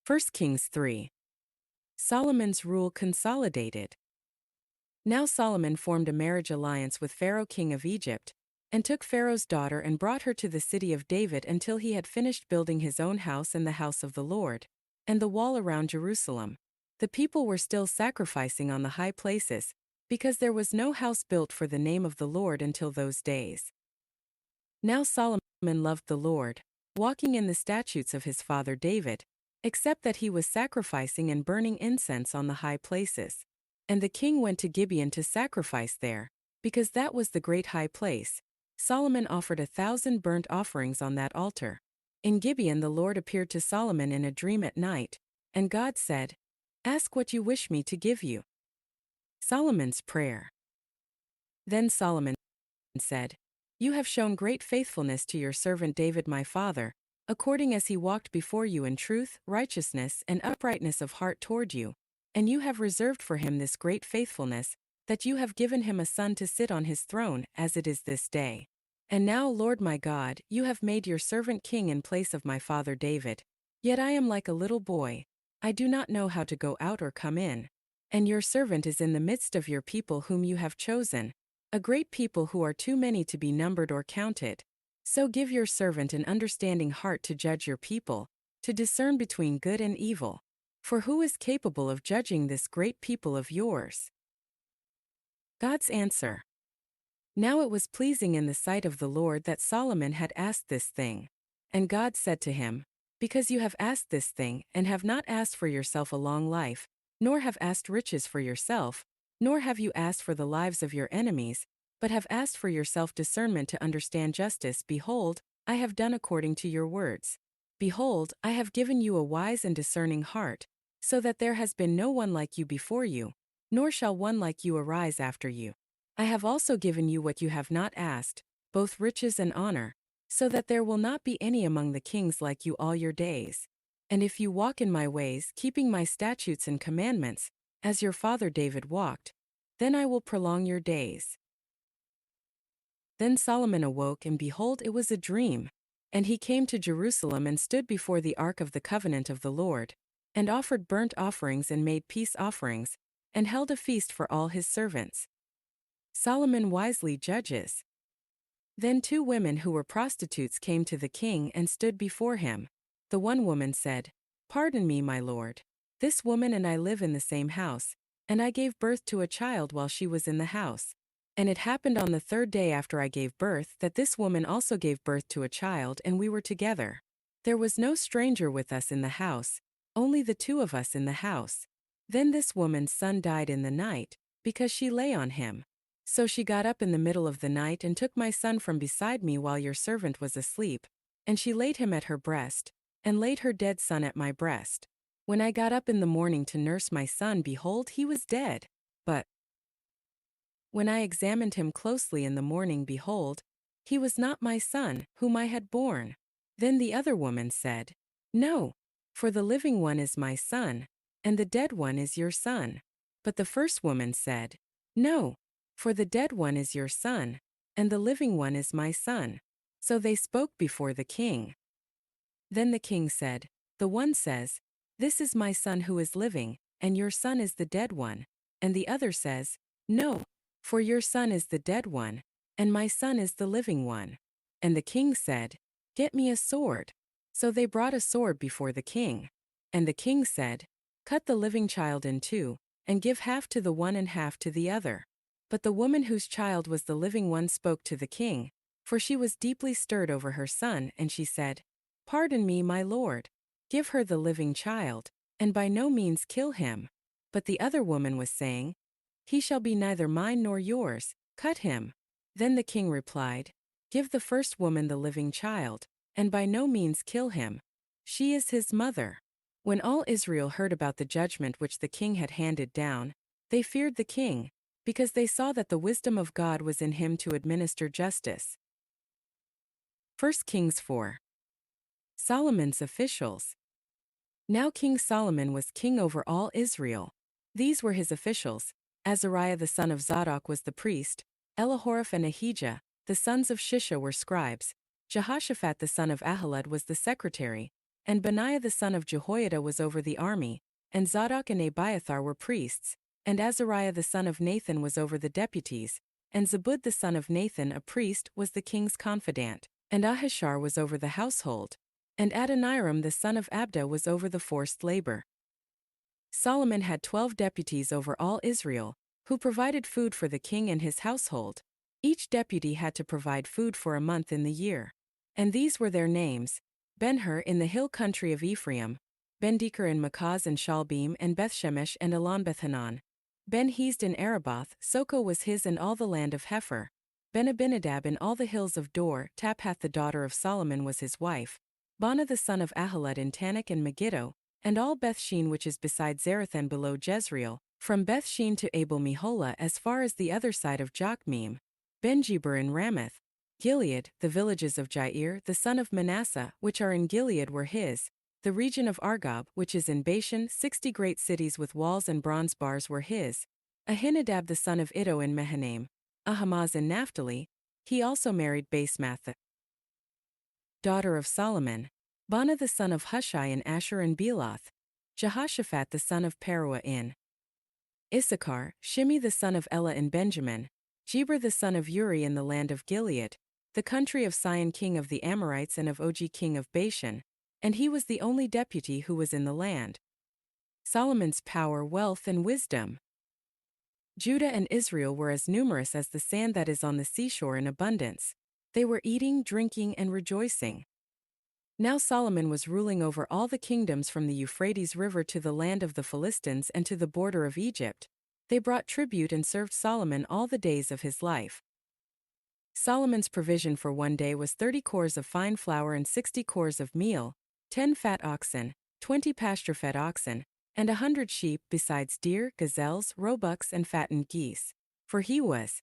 1 Kings 3. Solomon's rule consolidated. Now Solomon formed a marriage alliance with Pharaoh king of Egypt, and took Pharaoh's daughter and brought her to the city of David until he had finished building his own house and the house of the Lord, and the wall around Jerusalem. The people were still sacrificing on the high places, because there was no house built for the name of the Lord until those days. Now Solomon loved the Lord, walking in the statutes of his father David, except that he was sacrificing and burning incense on the high places. And the king went to Gibeon to sacrifice there, because that was the great high place. Solomon offered 1,000 burnt offerings on that altar. In Gibeon the Lord appeared to Solomon in a dream at night, and God said, "Ask what you wish me to give you." Solomon's prayer. Then Solomon said, "You have shown great faithfulness to your servant David my father, according as he walked before you in truth, righteousness, and uprightness of heart toward you, and you have reserved for him this great faithfulness, that you have given him a son to sit on his throne, as it is this day. And now, Lord my God, you have made your servant king in place of my father David. Yet I am like a little boy, I do not know how to go out or come in. And your servant is in the midst of your people whom you have chosen, a great people who are too many to be numbered or counted. So give your servant an understanding heart to judge your people, to discern between good and evil. For who is capable of judging this great people of yours?" God's answer. Now it was pleasing in the sight of the Lord that Solomon had asked this thing. And God said to him, "Because you have asked this thing, and have not asked for yourself a long life, nor have asked riches for yourself, nor have you asked for the lives of your enemies, but have asked for yourself discernment to understand justice, behold, I have done according to your words. Behold, I have given you a wise and discerning heart, so that there has been no one like you before you, nor shall one like you arise after you. I have also given you what you have not asked, both riches and honor, so that there will not be any among the kings like you all your days. And if you walk in my ways, keeping my statutes and commandments, as your father David walked, then I will prolong your days." Then Solomon awoke, and behold, it was a dream. And he came to Jerusalem and stood before the ark of the covenant of the Lord, and offered burnt offerings and made peace offerings, and held a feast for all his servants. Solomon wisely judges. Then 2 women who were prostitutes came to the king and stood before him. The one woman said, "Pardon me, my lord. This woman and I live in the same house, and I gave birth to a child while she was in the house. And it happened on the 3rd day after I gave birth that this woman also gave birth to a child, and we were together. There was no stranger with us in the house, only the 2 of us in the house. Then this woman's son died in the night, because she lay on him. So she got up in the middle of the night and took my son from beside me while your servant was asleep, and she laid him at her breast, and laid her dead son at my breast. When I got up in the morning to nurse my son, behold, he was dead. But when I examined him closely in the morning, behold, he was not my son, whom I had borne." Then the other woman said, "No, for the living one is my son, and the dead one is your son." But the first woman said, "No, for the dead one is your son, and the living one is my son." So they spoke before the king. Then the king said, "The one says, 'This is my son who is living, and your son is the dead one.' And the other says, 'No, for your son is the dead one, and my son is the living one.' And the king said, 'Get me a sword.' So they brought a sword before the king. And the king said, 'Cut the living child in 2, and give half to the one and half to the other.' But the woman whose child was the living one spoke to the king, for she was deeply stirred over her son, and she said, 'Pardon me, my lord. Give her the living child, and by no means kill him.' But the other woman was saying, 'He shall be neither mine nor yours, cut him.' Then the king replied, 'Give the first woman the living child, and by no means kill him. She is his mother.' When all Israel heard about the judgment which the king had handed down, they feared the king, because they saw that the wisdom of God was in him to administer justice. 1 Kings 4. Solomon's officials. Now King Solomon was king over all Israel. These were his officials: Azariah the son of Zadok was the priest, Elihoreph and Ahijah, the sons of Shisha, were scribes, Jehoshaphat the son of Ahilud was the secretary, And Benaiah the son of Jehoiada was over the army, and Zadok and Abiathar were priests, and Azariah the son of Nathan was over the deputies, and Zabud the son of Nathan a priest was the king's confidant, and Ahishar was over the household, and Adoniram the son of Abda was over the forced labor. Solomon had 12 deputies over all Israel, who provided food for the king and his household. Each deputy had to provide food for a month in the year. And these were their names: Ben-Hur in the hill country of Ephraim, Ben-Deker in Makaz and Shalbim and Bethshemesh and Elon-Bethhanan. Ben-Hezd in Araboth, Soko was his and all the land of Hepher. Ben-Abinadab in all the hills of Dor, Taphath the daughter of Solomon was his wife. Bana the son of Ahilud in Tanakh and Megiddo, and all Bethshean which is beside Zarethan below Jezreel, from Bethshean to Abel-Meholah as far as the other side of Jokmeam. Ben-Geber in Ramoth, Gilead, the villages of Jair the son of Manasseh which are in Gilead were his. The region of Argob which is in Bashan, 60 great cities with walls and bronze bars were his. Ahinadab the son of Iddo in Mahanaim, Ahamaz in Naphtali. He also married Basemath, daughter of Solomon. Bana the son of Hushai in Asher and Bealoth. Jehoshaphat the son of Peruah in Issachar, Shimi the son of Elah in Benjamin, Jeber the son of Uri in the land of Gilead, the country of Sihon king of the Amorites and of Og king of Bashan, and he was the only deputy who was in the land. Solomon's power, wealth and wisdom. Judah and Israel were as numerous as the sand that is on the seashore in abundance. They were eating, drinking, and rejoicing. Now Solomon was ruling over all the kingdoms from the Euphrates River to the land of the Philistines and to the border of Egypt. They brought tribute and served Solomon all the days of his life. Solomon's provision for one day was 30 cores of fine flour and 60 cores of meal, 10 fat oxen, 20 pasture-fed oxen, and 100 sheep, besides deer, gazelles, roebucks, and fattened geese. For he was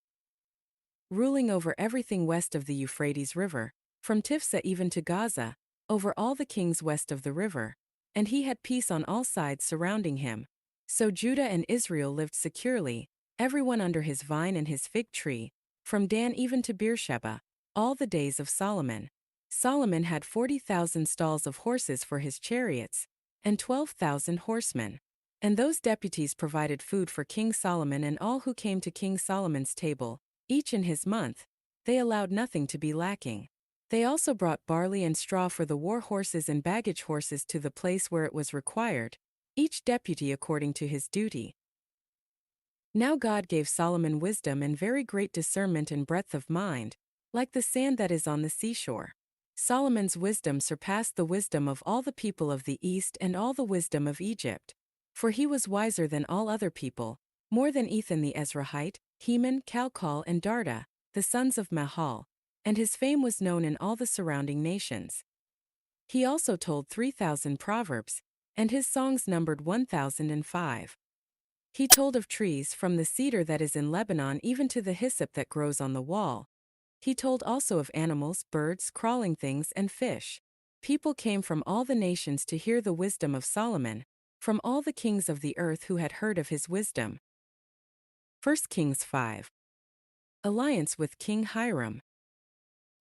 ruling over everything west of the Euphrates River, from Tifsa even to Gaza, over all the kings west of the river, and he had peace on all sides surrounding him. So Judah and Israel lived securely, everyone under his vine and his fig tree, from Dan even to Beersheba, all the days of Solomon. Solomon had 40,000 stalls of horses for his chariots, and 12,000 horsemen. And those deputies provided food for King Solomon and all who came to King Solomon's table, each in his month. They allowed nothing to be lacking. They also brought barley and straw for the war horses and baggage horses to the place where it was required, each deputy according to his duty. Now God gave Solomon wisdom and very great discernment and breadth of mind, like the sand that is on the seashore. Solomon's wisdom surpassed the wisdom of all the people of the east and all the wisdom of Egypt. For he was wiser than all other people, more than Ethan the Ezrahite, Heman, Calcol, and Darda, the sons of Mahal, and his fame was known in all the surrounding nations. He also told 3,000 proverbs, and his songs numbered 1,005. He told of trees from the cedar that is in Lebanon even to the hyssop that grows on the wall. He told also of animals, birds, crawling things, and fish. People came from all the nations to hear the wisdom of Solomon, from all the kings of the earth who had heard of his wisdom. 1 Kings 5. Alliance with King Hiram.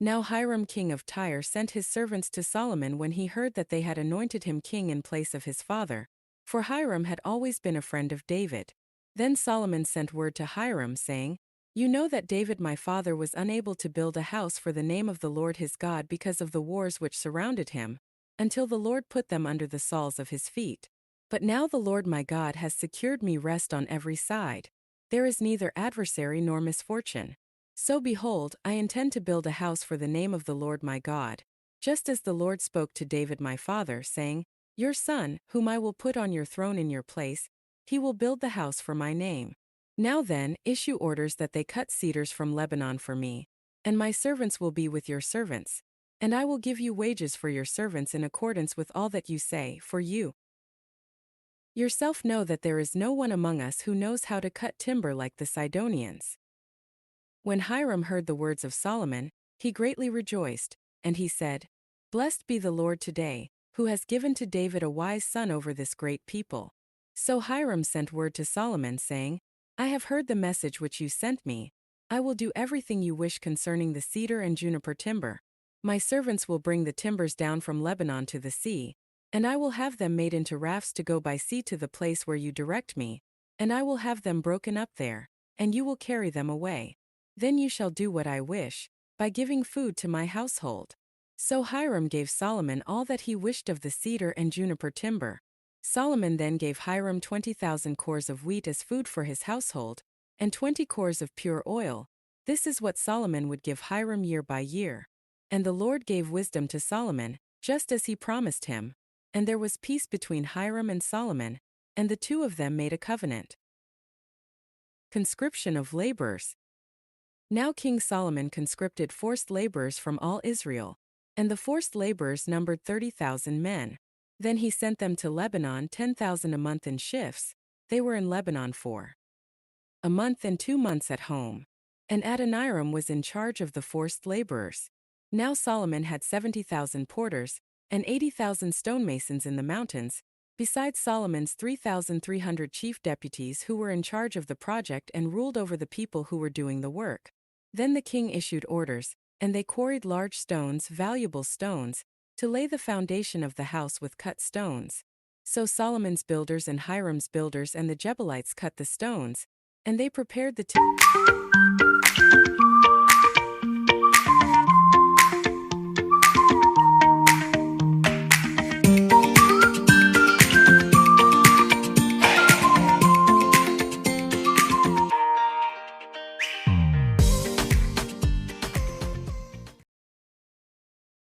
Now Hiram king of Tyre sent his servants to Solomon when he heard that they had anointed him king in place of his father, for Hiram had always been a friend of David. Then Solomon sent word to Hiram, saying, "You know that David my father was unable to build a house for the name of the Lord his God because of the wars which surrounded him, until the Lord put them under the soles of his feet. But now the Lord my God has secured me rest on every side. There is neither adversary nor misfortune. So behold, I intend to build a house for the name of the Lord my God, just as the Lord spoke to David my father, saying, Your son, whom I will put on your throne in your place, he will build the house for my name. Now then, issue orders that they cut cedars from Lebanon for me, and my servants will be with your servants, and I will give you wages for your servants in accordance with all that you say, for you yourself know that there is no one among us who knows how to cut timber like the Sidonians." When Hiram heard the words of Solomon, he greatly rejoiced, and he said, "Blessed be the Lord today, who has given to David a wise son over this great people." So Hiram sent word to Solomon, saying, "I have heard the message which you sent me. I will do everything you wish concerning the cedar and juniper timber. My servants will bring the timbers down from Lebanon to the sea, And I will have them made into rafts to go by sea to the place where you direct me, and I will have them broken up there, and you will carry them away. Then you shall do what I wish, by giving food to my household. So Hiram gave Solomon all that he wished of the cedar and juniper timber. Solomon then gave Hiram 20,000 cores of wheat as food for his household, and 20 cores of pure oil. This is what Solomon would give Hiram year by year. And the Lord gave wisdom to Solomon, just as he promised him. And there was peace between Hiram and Solomon, and the two of them made a covenant. Conscription of laborers. Now King Solomon conscripted forced laborers from all Israel, and the forced laborers numbered 30,000 men. Then he sent them to Lebanon 10,000 a month in shifts. They were in Lebanon for a month and 2 months at home. And Adoniram was in charge of the forced laborers. Now Solomon had 70,000 porters, and 80,000 stonemasons in the mountains, besides Solomon's 3,300 chief deputies who were in charge of the project and ruled over the people who were doing the work. Then the king issued orders, and they quarried large stones, valuable stones, to lay the foundation of the house with cut stones. So Solomon's builders and Hiram's builders and the Jebuelites cut the stones, and they prepared the